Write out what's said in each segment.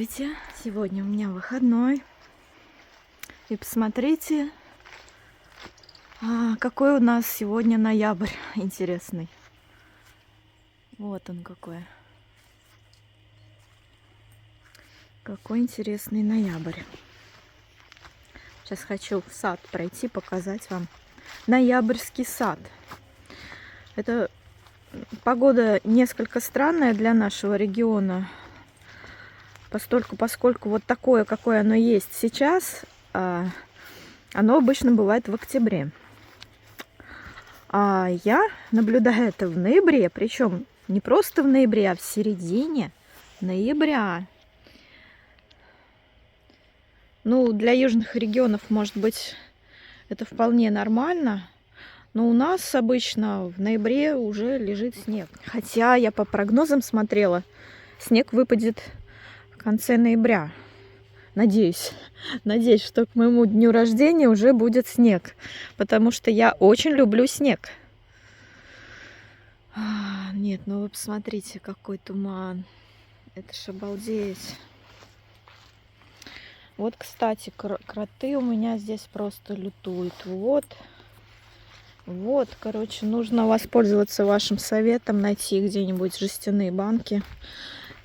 Здравствуйте! Сегодня у меня выходной. И посмотрите, какой у нас сегодня ноябрь интересный. Вот он какой. Какой интересный ноябрь. Сейчас хочу в сад пройти, показать вам ноябрьский сад. Это погода несколько странная для нашего региона. Поскольку вот такое, какое оно есть сейчас, оно обычно бывает в октябре. А я наблюдаю это в ноябре, причем не просто в ноябре, а в середине ноября. Ну, для южных регионов, может быть, это вполне нормально, но у нас обычно в ноябре уже лежит снег. Хотя я по прогнозам смотрела, снег выпадет в конце ноября. Надеюсь, что к моему дню рождения уже будет снег, потому что я очень люблю снег. Нет, ну вы посмотрите, какой туман. Это ж обалдеть. Вот, кстати, кроты у меня здесь просто лютуют. Вот, короче, нужно воспользоваться вашим советом, найти где-нибудь жестяные банки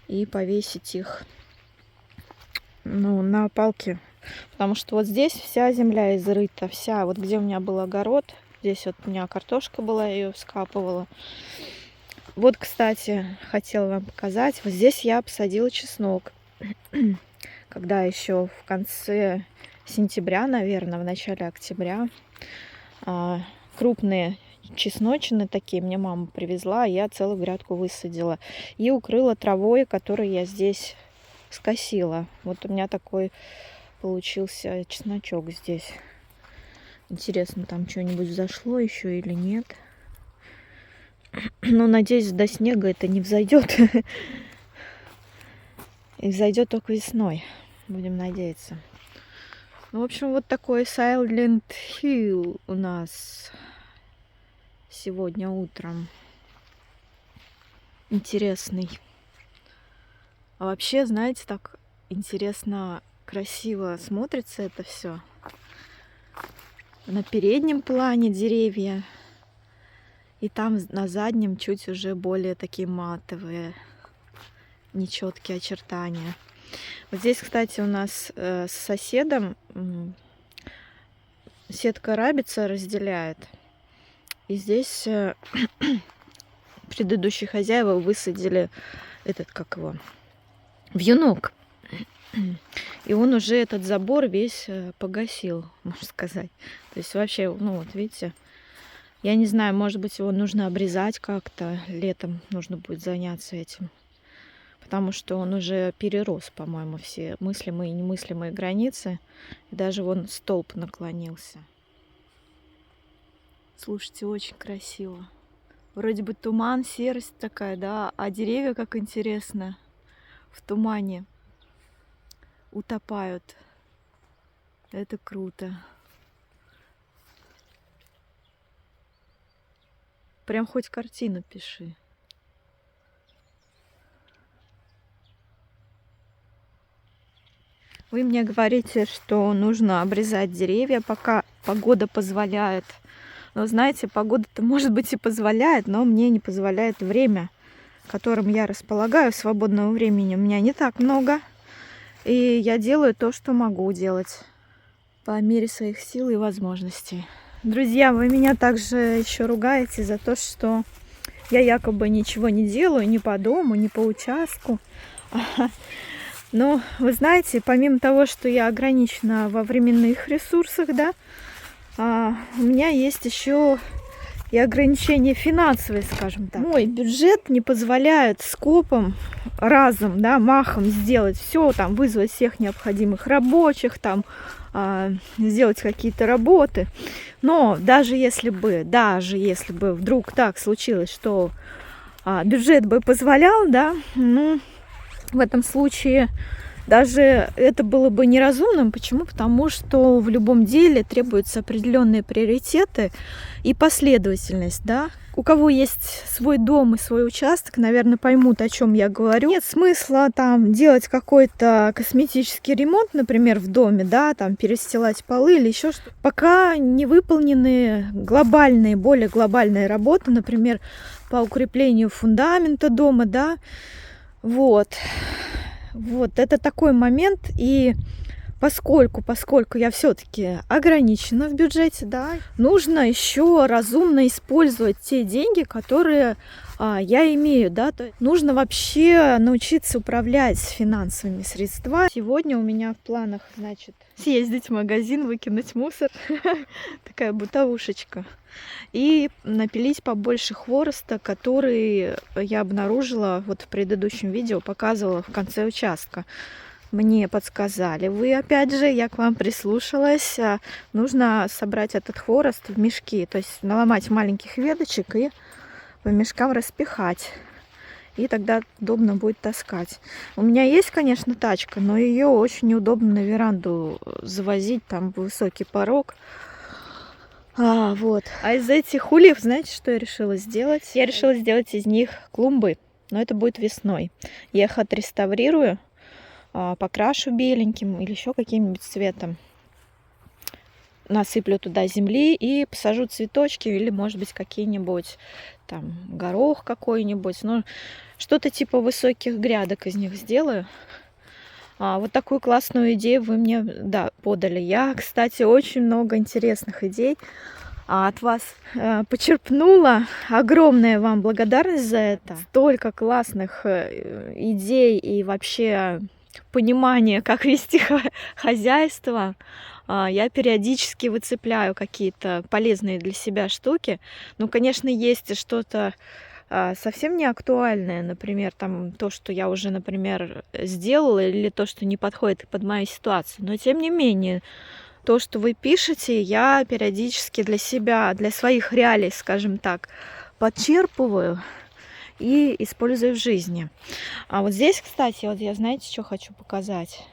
и повесить их, ну, на палке. Потому что вот здесь вся земля изрыта, вся. Вот где у меня был огород, здесь вот у меня картошка была, я ее вскапывала. Вот, кстати, хотела вам показать. Вот здесь я посадила чеснок. Когда еще в конце сентября, наверное, в начале октября, крупные чесночины такие мне мама привезла, я целую грядку высадила и укрыла травой, которую я здесь скосила. Вот у меня такой получился чесночок здесь. Интересно, там что-нибудь взошло еще или нет. Но надеюсь, до снега это не взойдет. И взойдет только весной. Будем надеяться. Ну, в общем, вот такой Silent Hill у нас сегодня утром. Интересный. А вообще, знаете, так интересно, красиво смотрится это все. На переднем плане деревья. И там на заднем чуть уже более такие матовые, нечеткие очертания. Вот здесь, кстати, у нас с соседом сетка рабица разделяет. И здесь предыдущие хозяева высадили этот, как его, вьюнок. И он уже этот забор весь погасил, можно сказать. То есть вообще, ну вот видите, я не знаю, может быть, его нужно обрезать как-то. Летом нужно будет заняться этим. Потому что он уже перерос, по-моему, все мыслимые и немыслимые границы. И даже вон столб наклонился. Слушайте, очень красиво. Вроде бы туман, серость такая, да, а деревья, как интересно, в тумане утопают. Это круто. Прям хоть картину пиши. Вы мне говорите, что нужно обрезать деревья, пока погода позволяет. Но знаете, погода-то, может быть, и позволяет, но мне не позволяет время, которым я располагаю. Свободного времени у меня не так много. И я делаю то, что могу делать по мере своих сил и возможностей. Друзья, вы меня также еще ругаете за то, что я якобы ничего не делаю ни по дому, ни по участку. Но вы знаете, помимо того, что я ограничена во временных ресурсах, да, у меня есть еще и ограничения финансовые, скажем так. Мой бюджет не позволяет скопом, разом, да, махом сделать все, там, вызвать всех необходимых рабочих, там, сделать какие-то работы. Но даже если бы вдруг так случилось, что бюджет бы позволял, да, ну, в этом случае Даже это было бы неразумным. Почему? Потому что в любом деле требуются определенные приоритеты и последовательность, да. У кого есть свой дом и свой участок, наверное, поймут, о чем я говорю. Нет смысла там делать какой-то косметический ремонт, например, в доме, да, там перестилать полы или еще что-то, пока не выполнены глобальные, более глобальные работы, например, по укреплению фундамента дома, да. Вот это такой момент. И поскольку я все-таки ограничена в бюджете, да, нужно еще разумно использовать те деньги, которые я имею, да, то есть нужно вообще научиться управлять финансовыми средствами. Сегодня у меня в планах, значит, съездить в магазин, выкинуть мусор, такая бытовушечка, и напилить побольше хвороста, который я обнаружила вот в предыдущем видео, показывала в конце участка. Мне подсказали. Вы, опять же, я к вам прислушалась. Нужно собрать этот хворост в мешки, то есть наломать маленьких веточек и по мешкам распихать. И тогда удобно будет таскать. У меня есть, конечно, тачка, но ее очень неудобно на веранду завозить, там высокий порог. Вот. А из этих ульев, знаете, что я решила сделать? Я решила сделать из них клумбы, но это будет весной. Я их отреставрирую, покрашу беленьким или еще каким-нибудь цветом. Насыплю туда земли и посажу цветочки или, может быть, какие-нибудь там горох какой-нибудь. Ну, что-то типа высоких грядок из них сделаю. Вот такую классную идею вы мне, да, подали. Я, кстати, очень много интересных идей от вас почерпнула. Огромная вам благодарность за это. Столько классных идей и вообще понимания, как вести хозяйство. Я периодически выцепляю какие-то полезные для себя штуки. Ну, конечно, есть что-то совсем не актуальное, например, там то, что я уже, например, сделала, или то, что не подходит под мою ситуацию. Но, тем не менее, то, что вы пишете, я периодически для себя, для своих реалий, скажем так, подчерпываю и использую в жизни. А вот здесь, кстати, вот я, знаете, что хочу показать?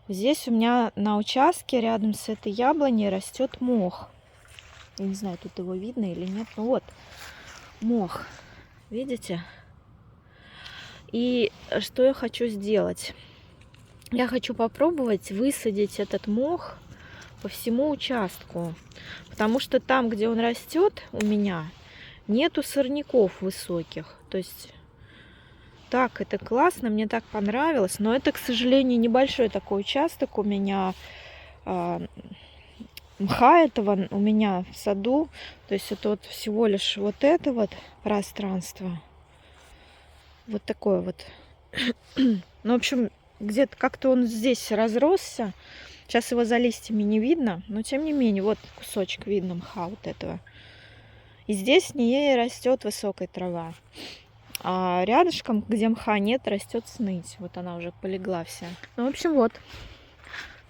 Вот здесь у меня на участке рядом с этой яблоней растет мох. Я не знаю, тут его видно или нет. Ну вот, мох. Видите? И что я хочу сделать? Я хочу попробовать высадить этот мох по всему участку. Потому что там, где он растет у меня, нету сорняков высоких. То есть так, это классно, мне так понравилось. Но это, к сожалению, небольшой такой участок у меня. Мха этого у меня в саду. То есть это вот всего лишь вот это вот пространство. Вот такое вот. Ну, в общем, где-то как-то он здесь разросся. Сейчас его за листьями не видно. Но тем не менее, вот кусочек видно мха вот этого. И здесь не растет высокая трава. А рядышком, где мха нет, растет сныть. Вот она уже полегла вся. Ну, в общем, вот.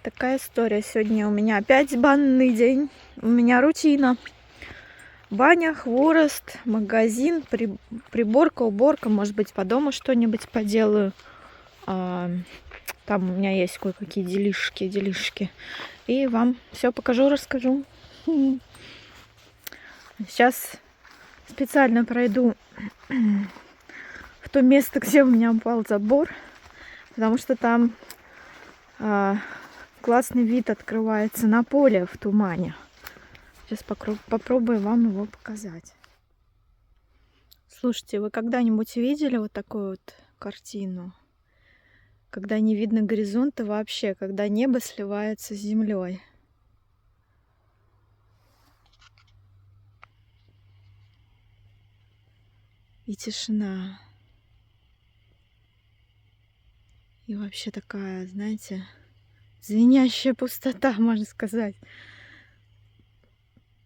Такая история. Сегодня у меня опять банный день. У меня рутина. Баня, хворост, магазин, приборка, уборка. Может быть, по дому что-нибудь поделаю. Там у меня есть кое-какие делишки. И вам все покажу, расскажу. Сейчас специально пройду в то место, где у меня упал забор. Потому что там классный вид открывается на поле в тумане. Сейчас попробую вам его показать. Слушайте, вы когда-нибудь видели вот такую вот картину? Когда не видно горизонта вообще, когда небо сливается с землей. И тишина. И вообще такая, знаете, звенящая пустота, можно сказать.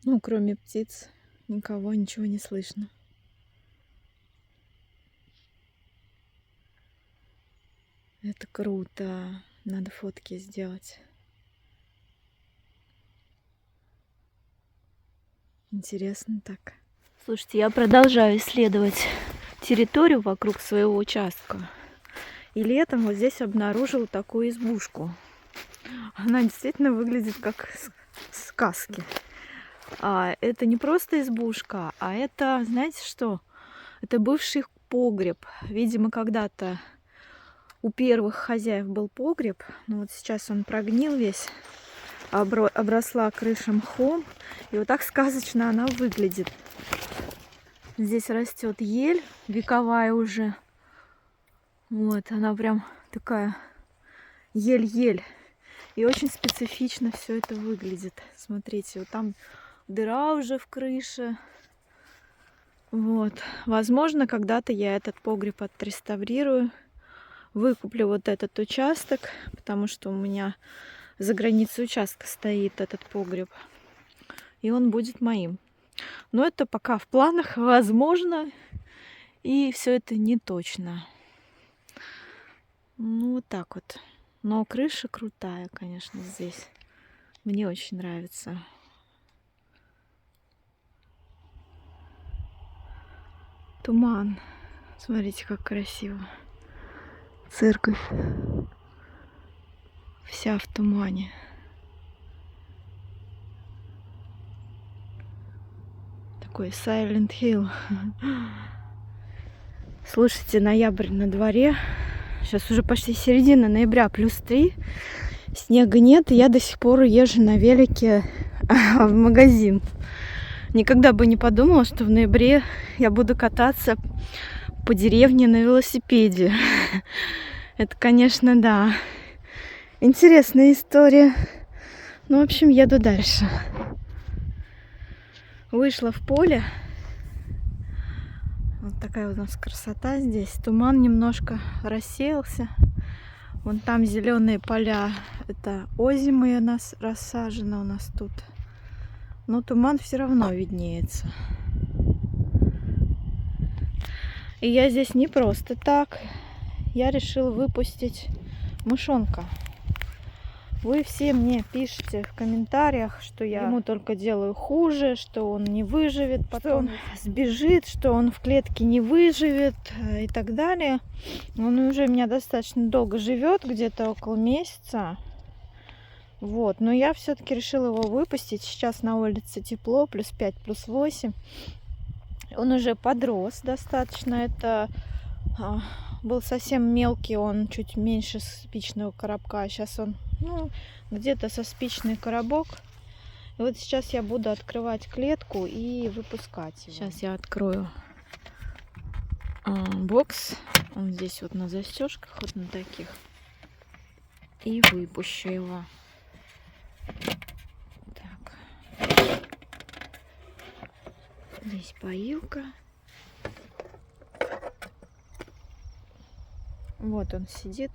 Ну, кроме птиц, никого, ничего не слышно. Это круто. Надо фотки сделать. Интересно так. Слушайте, я продолжаю исследовать территорию вокруг своего участка. И летом вот здесь обнаружила такую избушку. Она действительно выглядит как сказки. Это не просто избушка, а это, знаете что? Это бывший погреб. Видимо, когда-то у первых хозяев был погреб, но вот сейчас он прогнил весь, обросла крыша мхом, и вот так сказочно она выглядит. Здесь растет ель, вековая уже. Вот, она прям такая ель-ель. И очень специфично все это выглядит. Смотрите, вот там дыра уже в крыше. Вот. Возможно, когда-то я этот погреб отреставрирую. Выкуплю вот этот участок, потому что у меня за границей участка стоит этот погреб. И он будет моим. Но это пока в планах, возможно. И все это не точно. Ну, вот так вот. Но крыша крутая, конечно, здесь. Мне очень нравится. Туман. Смотрите, как красиво. Церковь вся в тумане. Такой Silent Hill. Слушайте, ноябрь на дворе. Сейчас уже почти середина ноября, +3. Снега нет, и я до сих пор езжу на велике в магазин. Никогда бы не подумала, что в ноябре я буду кататься по деревне на велосипеде. Это, конечно, да. Интересная история. Ну, в общем, еду дальше. Вышла в поле. Вот такая вот у нас красота здесь. Туман немножко рассеялся. Вон там зеленые поля. Это озимые у нас рассажено у нас тут. Но туман все равно виднеется. И я здесь не просто так. Я решила выпустить мышонка. Вы все мне пишете в комментариях, что я ему только делаю хуже, что он не выживет, потом сбежит, что он в клетке не выживет и так далее. Он уже у меня достаточно долго живет, где-то около месяца. Вот, но я все-таки решила его выпустить. Сейчас на улице тепло, +5, +8. Он уже подрос достаточно. Это был совсем мелкий, он чуть меньше спичного коробка. А сейчас он, где-то со спичный коробок. И вот сейчас я буду открывать клетку и выпускать его. Сейчас я открою бокс. Он здесь вот на застежках, вот на таких. И выпущу его. Так. Здесь поилка. Вот он сидит.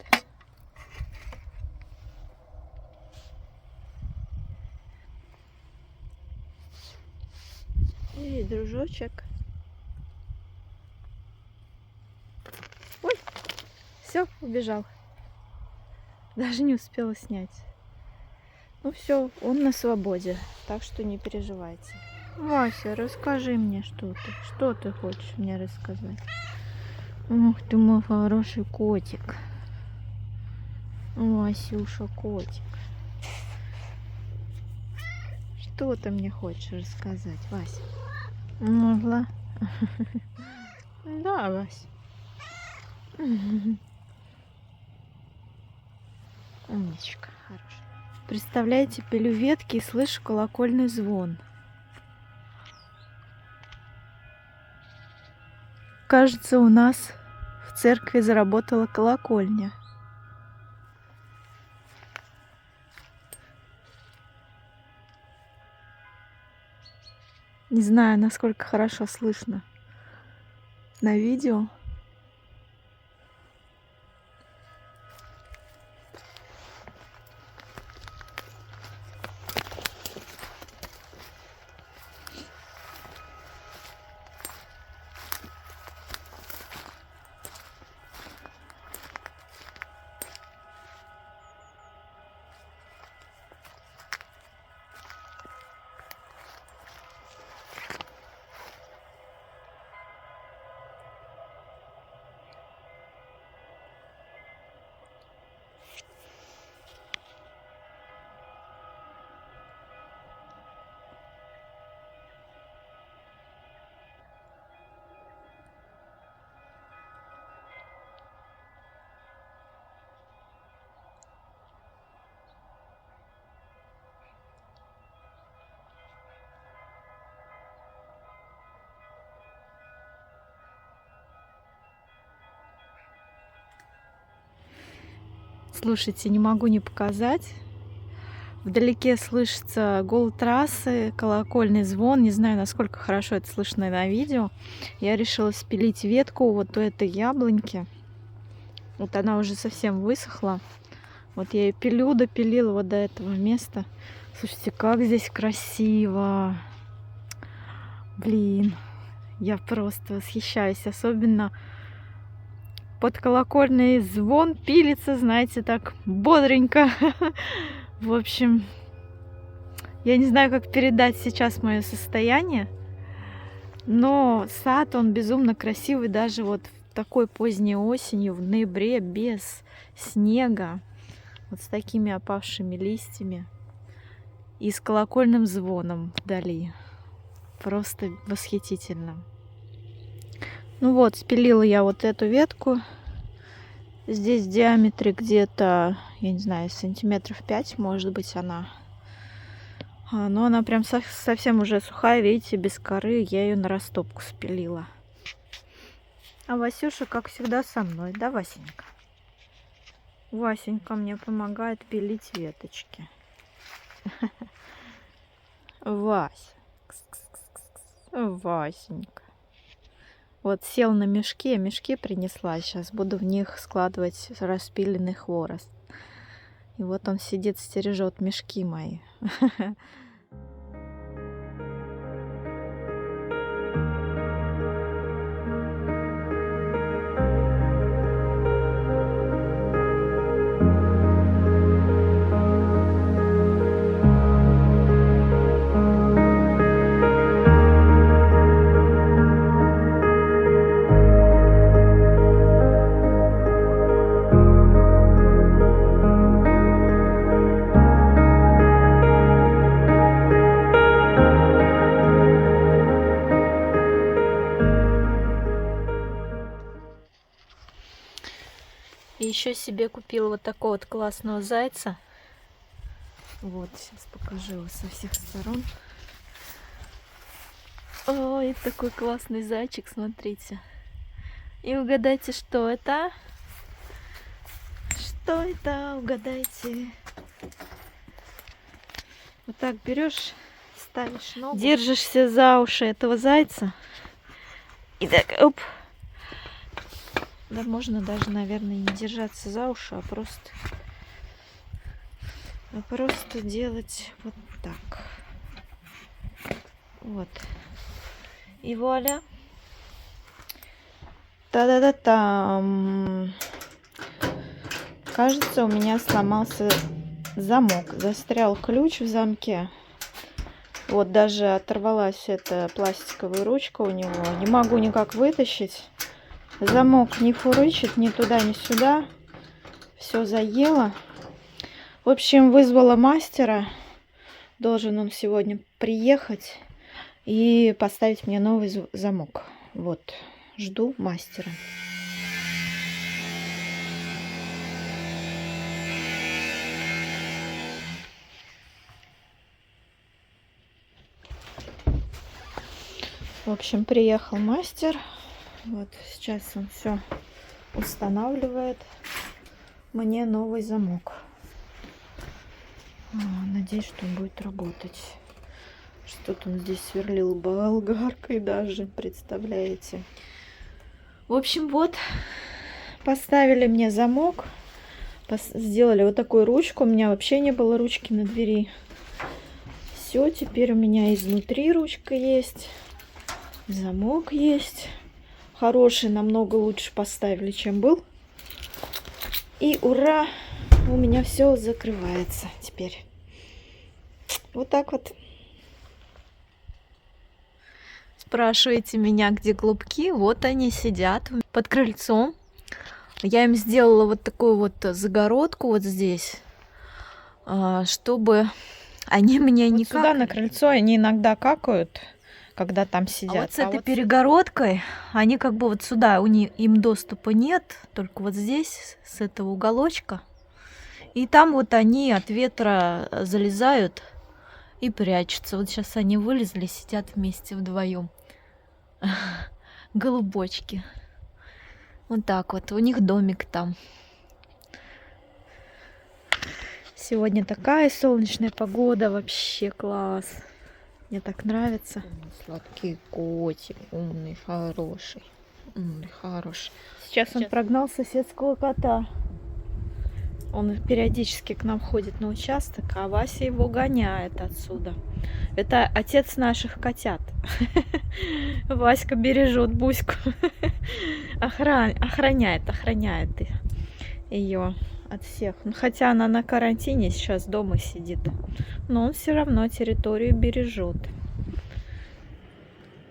И дружочек. Ой, все, убежал. Даже не успела снять. Ну все, он на свободе, так что не переживайте. Вася, расскажи мне что ты хочешь мне рассказать? Ух ты мой хороший котик. Васюша, котик. Что ты мне хочешь рассказать, Вася? Могла? Да, Вася. Умничка, хорошая. Представляете, пилю ветки и слышу колокольный звон. Кажется, у нас в церкви заработала колокольня. Не знаю, насколько хорошо слышно на видео. Слушайте, не могу не показать. Вдалеке слышится гул трассы, колокольный звон. Не знаю, насколько хорошо это слышно на видео. Я решила спилить ветку вот у этой яблоньки. Вот она уже совсем высохла. Вот я ее пилю, допилила вот до этого места. Слушайте, как здесь красиво. Блин, я просто восхищаюсь. Особенно под колокольный звон пилится, знаете, так бодренько. В общем, я не знаю, как передать сейчас мое состояние, но сад, он безумно красивый, даже вот в такой поздней осенью, в ноябре, без снега, вот с такими опавшими листьями и с колокольным звоном вдали. Просто восхитительно. Ну вот, спилила я вот эту ветку. Здесь в диаметре где-то, я не знаю, сантиметров 5, может быть, она. Но она прям совсем уже сухая, видите, без коры. Я ее на растопку спилила. А Васюша, как всегда, со мной, да, Васенька? Васенька мне помогает пилить веточки. Вася. Васенька. Вот сел на мешки, а мешки принесла. Сейчас буду в них складывать распиленный хворост. И вот он сидит, стережет мешки мои. И еще себе купила вот такого вот классного зайца. Вот, сейчас покажу его со всех сторон. Ой, такой классный зайчик, смотрите. И угадайте, что это? Что это? Угадайте. Вот так берешь, ставишь ногу, держишься за уши этого зайца. И так, оп. Да можно даже, наверное, не держаться за уши, а просто делать вот так. Вот. И вуаля. Та-да-да-там. Кажется, у меня сломался замок. Застрял ключ в замке. Вот даже оторвалась эта пластиковая ручка у него. Не могу никак вытащить. Замок не фурычит ни туда, ни сюда. Все заело. В общем, вызвала мастера. Должен он сегодня приехать и поставить мне новый замок. Вот, жду мастера. В общем, приехал мастер. Вот сейчас он все устанавливает мне новый замок. Надеюсь, что он будет работать. Что-то он здесь сверлил болгаркой даже, представляете. В общем, вот поставили мне замок, сделали вот такую ручку. У меня вообще не было ручки на двери. Все, теперь у меня изнутри ручка есть, замок есть. Хороший, намного лучше поставили, чем был. И ура, у меня все закрывается теперь. Вот так вот. Спрашиваете меня, где голубки? Вот они сидят под крыльцом. Я им сделала вот такую вот загородку вот здесь, чтобы они мне не какали. Сюда на крыльцо они иногда какают, когда там сидят. А вот с этой перегородкой они как бы вот сюда, им доступа нет, только вот здесь, с этого уголочка. И там вот они от ветра залезают и прячутся. Вот сейчас они вылезли, сидят вместе вдвоем. Голубочки. Вот так вот. У них домик там. Сегодня такая солнечная погода, вообще класс. Мне так нравится. Сладкий котик, умный, хороший. Умный, хороший. Сейчас он прогнал соседского кота. Он периодически к нам ходит на участок, а Вася его гоняет отсюда. Это отец наших котят. Васька бережет Буську. Охраняет ее от всех. Хотя она на карантине сейчас дома сидит. Но он все равно территорию бережет.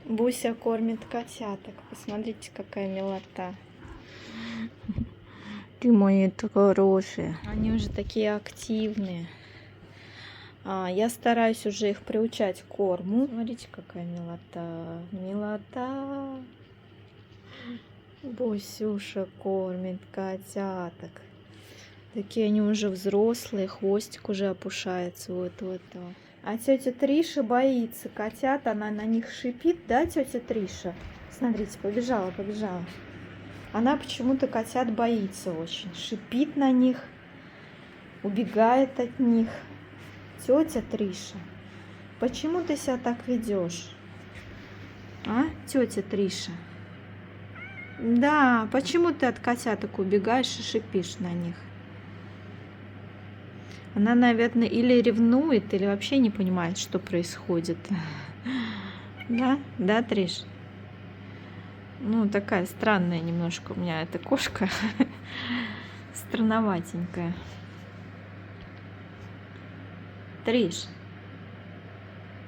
Буся кормит котяток. Посмотрите, какая милота. Ты мои хорошие. Они уже такие активные. Я стараюсь уже их приучать к корму. Смотрите, какая милота. Милота. Бусюша кормит котяток. Такие они уже взрослые, хвостик уже опушается вот у этого. А тетя Триша боится котят, она на них шипит, да, тетя Триша? Смотрите, побежала. Она почему-то котят боится очень, шипит на них, убегает от них. Тетя Триша, почему ты себя так ведешь? А, тетя Триша? Да, почему ты от котяток убегаешь и шипишь на них? Она, наверное, или ревнует, или вообще не понимает, что происходит. Да? Да, Триш? Ну, такая странная немножко у меня эта кошка. Странноватенькая. Триш,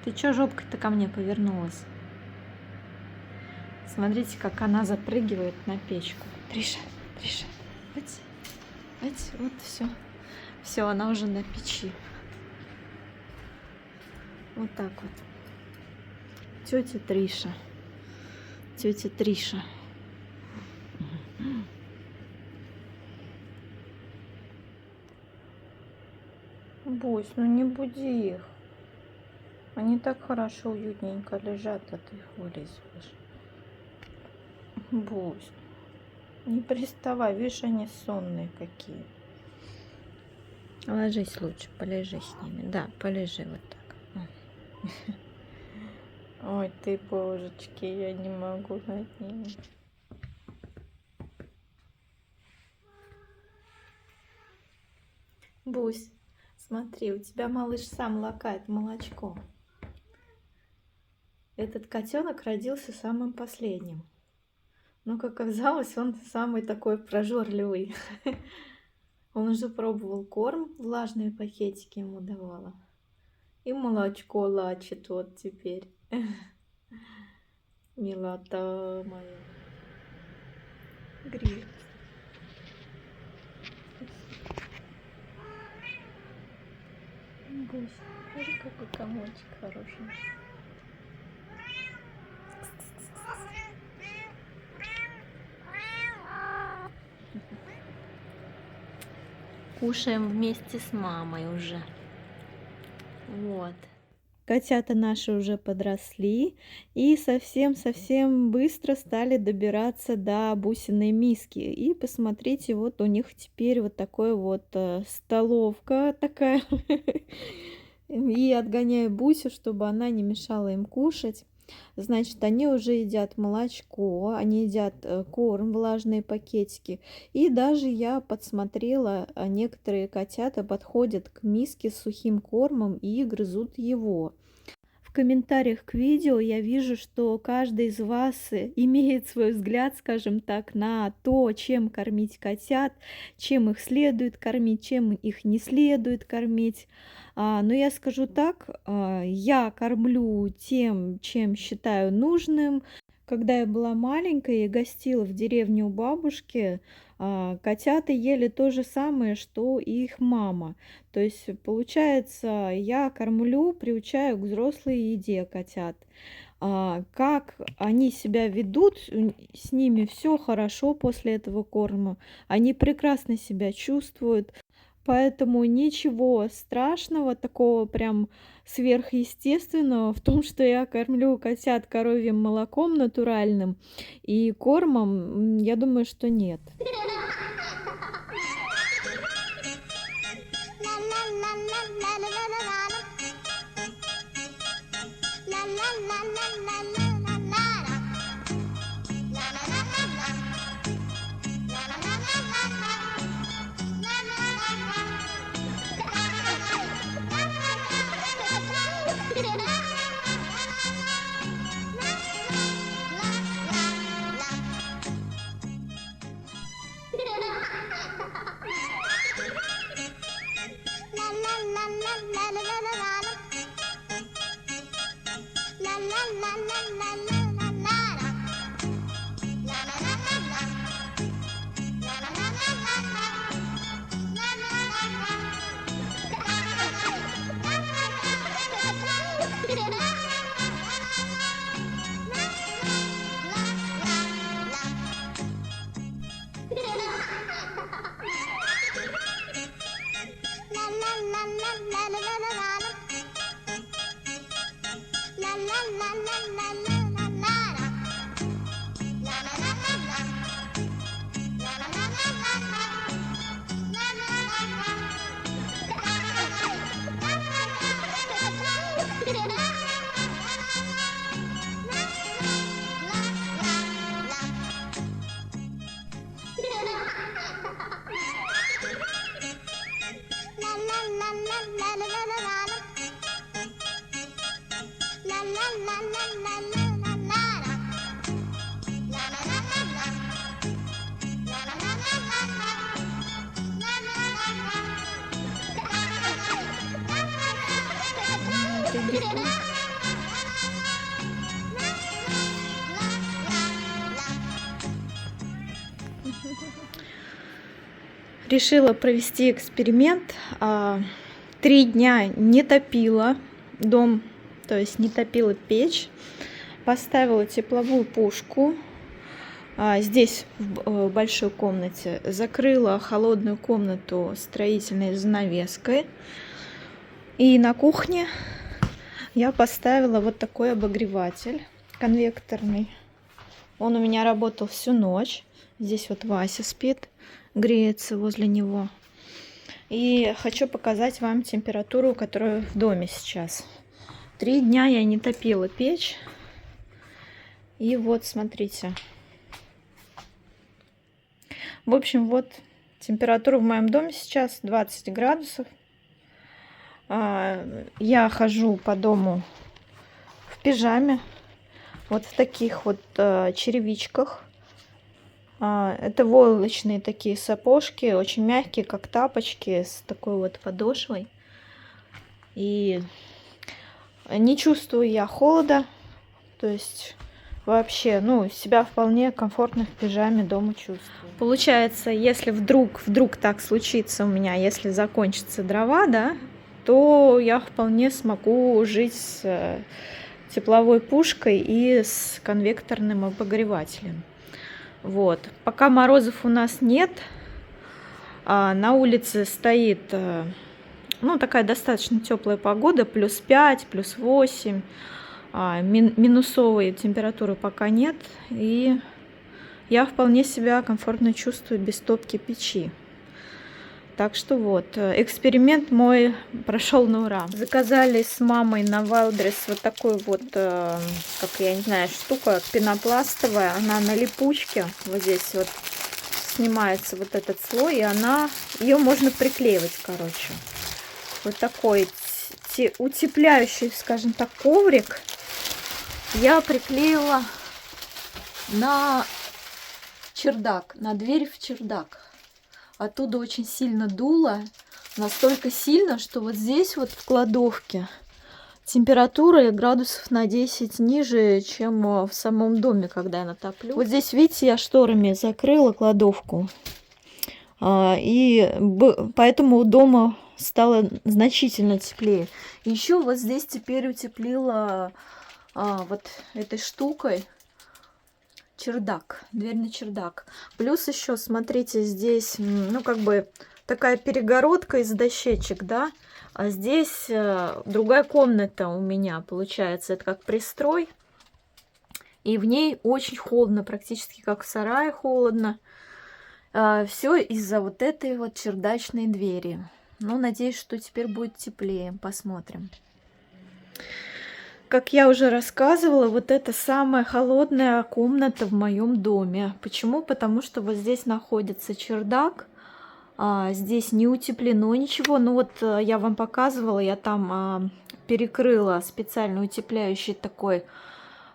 ты чё жопкой-то ко мне повернулась? Смотрите, как она запрыгивает на печку. Триша, вот все. Все, она уже на печи. Вот так вот. Тетя Триша. Бусь, ну не буди их. Они так хорошо, уютненько лежат, а ты их вылизываешь. Бусь, не приставай, видишь, они сонные какие. Ложись лучше, полежи с ними. Да, полежи вот так. Ой, ты, божечки, я не могу над ними. Бусь, смотри, у тебя малыш сам лакает молочко. Этот котенок родился самым последним. Но, как оказалось, он самый такой прожорливый. Он уже пробовал корм, влажные пакетики ему давала. И молочко лачит вот теперь. Милота моя. Гриль. Бусь, смотри, какой комочек хороший. Кушаем вместе с мамой уже. Вот. Котята наши уже подросли и совсем быстро стали добираться до Бусиной миски. И посмотрите, вот у них теперь вот такой вот столовка такая. И отгоняю Бусю, чтобы она не мешала им кушать. Значит, они уже едят молочко, они едят корм, влажные пакетики. И даже я подсмотрела, некоторые котята подходят к миске с сухим кормом и грызут его. В комментариях к видео я вижу, что каждый из вас имеет свой взгляд, скажем так, на то, чем кормить котят, чем их следует кормить, чем их не следует кормить. Но я скажу так, я кормлю тем, чем считаю нужным. Когда я была маленькая и гостила в деревне у бабушки, котята ели то же самое, что и их мама. То есть, получается, я кормлю, приучаю к взрослой еде котят. Как они себя ведут, с ними все хорошо после этого корма. Они прекрасно себя чувствуют. Поэтому ничего страшного, такого прям сверхъестественного в том, что я кормлю котят коровьим молоком натуральным и кормом, я думаю, что нет. Решила провести эксперимент. 3 дня не топила дом, то есть не топила печь. Поставила тепловую пушку здесь, в большой комнате. Закрыла холодную комнату строительной занавеской. И на кухне я поставила вот такой обогреватель конвекторный. Он у меня работал всю ночь. Здесь вот Вася спит, греется возле него. И хочу показать вам температуру, которая в доме сейчас. 3 дня я не топила печь. И вот, смотрите. В общем, вот температура в моем доме сейчас 20 градусов. Я хожу по дому в пижаме. Вот в таких вот черевичках. Это войлочные такие сапожки, очень мягкие, как тапочки, с такой вот подошвой. И не чувствую я холода, то есть вообще, себя вполне комфортно в пижаме дома чувствую. Получается, если вдруг так случится у меня, если закончатся дрова, да, то я вполне смогу жить с тепловой пушкой и с конвекторным обогревателем. Вот. Пока морозов у нас нет, на улице стоит, такая достаточно теплая погода, +5, +8, минусовой температуры пока нет, и я вполне себя комфортно чувствую без топки печи. Так что вот, эксперимент мой прошел на ура. Заказали с мамой на Wildberries вот такую вот, штука пенопластовая. Она на липучке. Вот здесь вот снимается вот этот слой, и ее можно приклеивать, короче. Вот такой утепляющий, скажем так, коврик я приклеила на чердак, на дверь в чердак. Оттуда очень сильно дуло, настолько сильно, что вот здесь вот в кладовке температура градусов на 10 ниже, чем в самом доме, когда я натоплю. Вот здесь, видите, я шторами закрыла кладовку, и поэтому у дома стало значительно теплее. Еще вот здесь теперь утеплила вот этой штукой чердак, дверь на чердак. Плюс еще, смотрите, здесь, такая перегородка из дощечек, да, а здесь другая комната у меня, получается, это как пристрой, и в ней очень холодно, практически как в сарае холодно. Все из-за вот этой вот чердачной двери. Надеюсь, что теперь будет теплее, посмотрим. Как я уже рассказывала, вот это самая холодная комната в моем доме. Почему? Потому что вот здесь находится чердак, здесь не утеплено ничего. Я вам показывала, я там перекрыла специально утепляющий такой,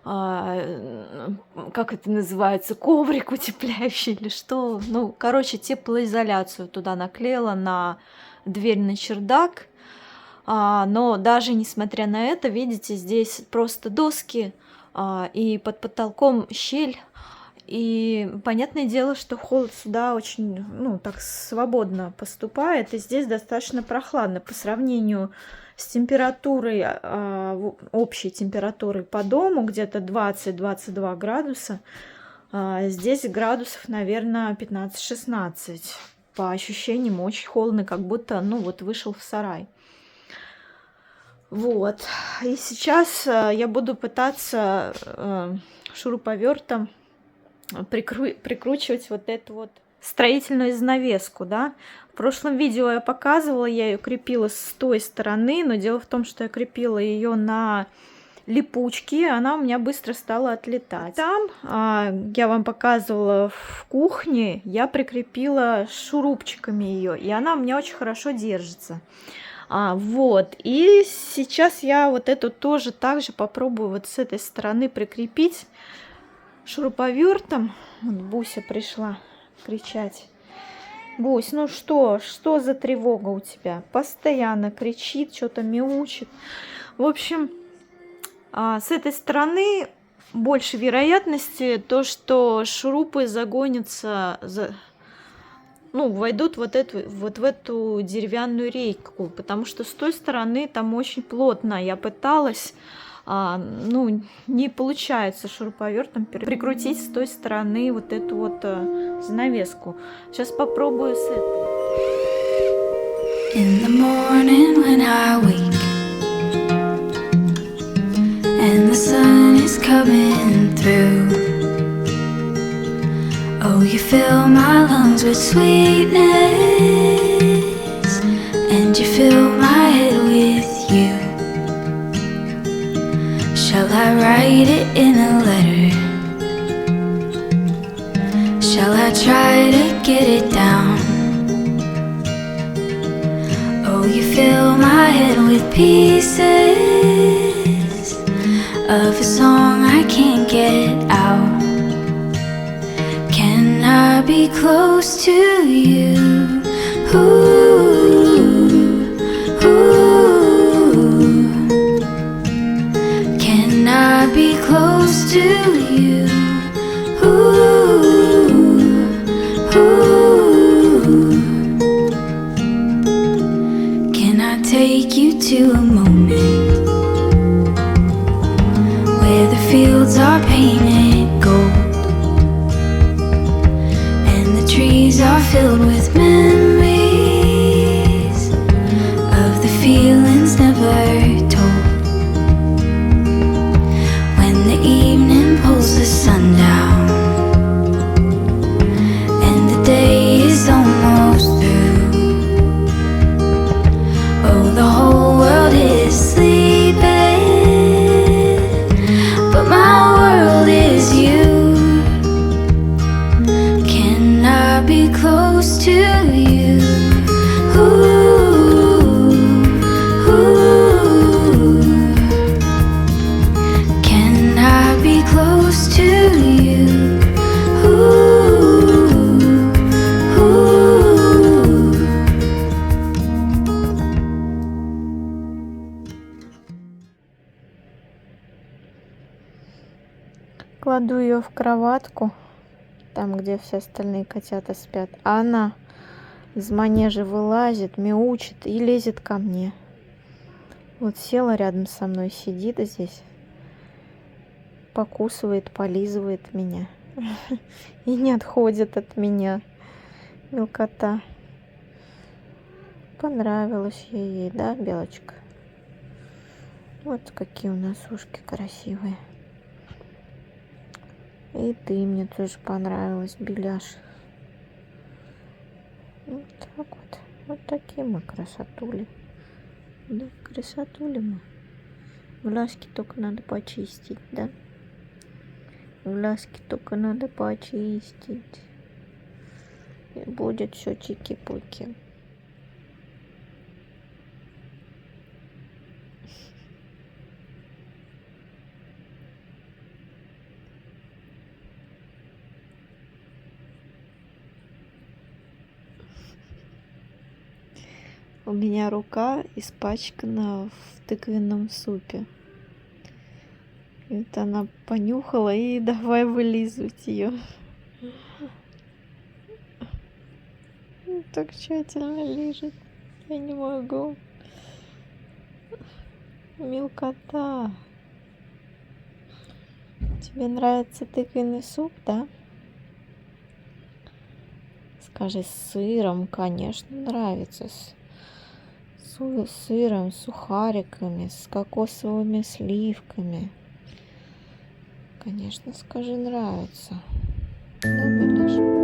как это называется, коврик утепляющий или что. Теплоизоляцию туда наклеила на дверь на чердак. Но даже несмотря на это, видите, здесь просто доски, и под потолком щель, И понятное дело, что холод сюда очень, ну, так свободно поступает, и здесь достаточно прохладно по сравнению с температурой, общей температурой по дому, где-то 20-22 градуса. Здесь градусов, наверное, 15-16. По ощущениям очень холодно, как будто, ну, вот вышел в сарай. Вот. И сейчас я буду пытаться шуруповертом прикручивать вот эту вот строительную занавеску, да. В прошлом видео я показывала, я ее крепила с той стороны, но дело в том, что я крепила ее на липучки, она у меня быстро стала отлетать. Там я вам показывала в кухне, я прикрепила шурупчиками ее, и она у меня очень хорошо держится. Вот, и сейчас я вот эту тоже также попробую вот с этой стороны прикрепить шуруповертом. Вот Буся пришла кричать. Бусь, ну что за тревога у тебя? Постоянно кричит, что-то мяучит. В общем, с этой стороны больше вероятности то, что шурупы загонятся, ну, войдут вот в эту деревянную рейку, потому что с той стороны там очень плотно. Я пыталась, ну, не получается шуруповертом прикрутить с той стороны вот эту вот занавеску. Сейчас попробую с этой. In the morning when I wake and the sun is coming through, oh, you fill my lungs with sweetness, and you fill my head with you. Shall I write it in a letter? Shall I try to get it down? Oh, you fill my head with pieces of a song I can't get out. Can I be close to you? Ooh, ooh. Can I be close to you? Ooh, ooh. Can I take you to a moment where the fields are painted gold and the trees are filled with memories of the feelings never told? When the evening pulls the sun down and the day is almost through, oh, the whole world is sleeping, but my world is you. Can I be close to you? Ooh, ooh. Can I be close to you? Ooh, ooh. Кладу ее в кроватку, там, где все остальные котята спят. А она из манежа вылазит, мяучит и лезет ко мне. Вот села рядом со мной, сидит здесь, покусывает, полизывает меня. И не отходит от меня. Мелкота. Понравилась я ей, да, Белочка? Вот какие у нас ушки красивые. И ты мне тоже понравилась, Беляш. Вот так вот. Вот такие мы красотули. Да, красотули мы. Глазки только надо почистить, да? Глазки только надо почистить. И будет все чики-пуки. У меня рука испачкана в тыквенном супе. Это она понюхала и давай вылизывать ее. Так тщательно лежит. Я не могу. Милкота. Тебе нравится тыквенный суп, да? Скажи, с сыром, конечно, нравится. С сыром, с сухариками, с кокосовыми сливками. Конечно, скажи, нравится. Да, Беляш?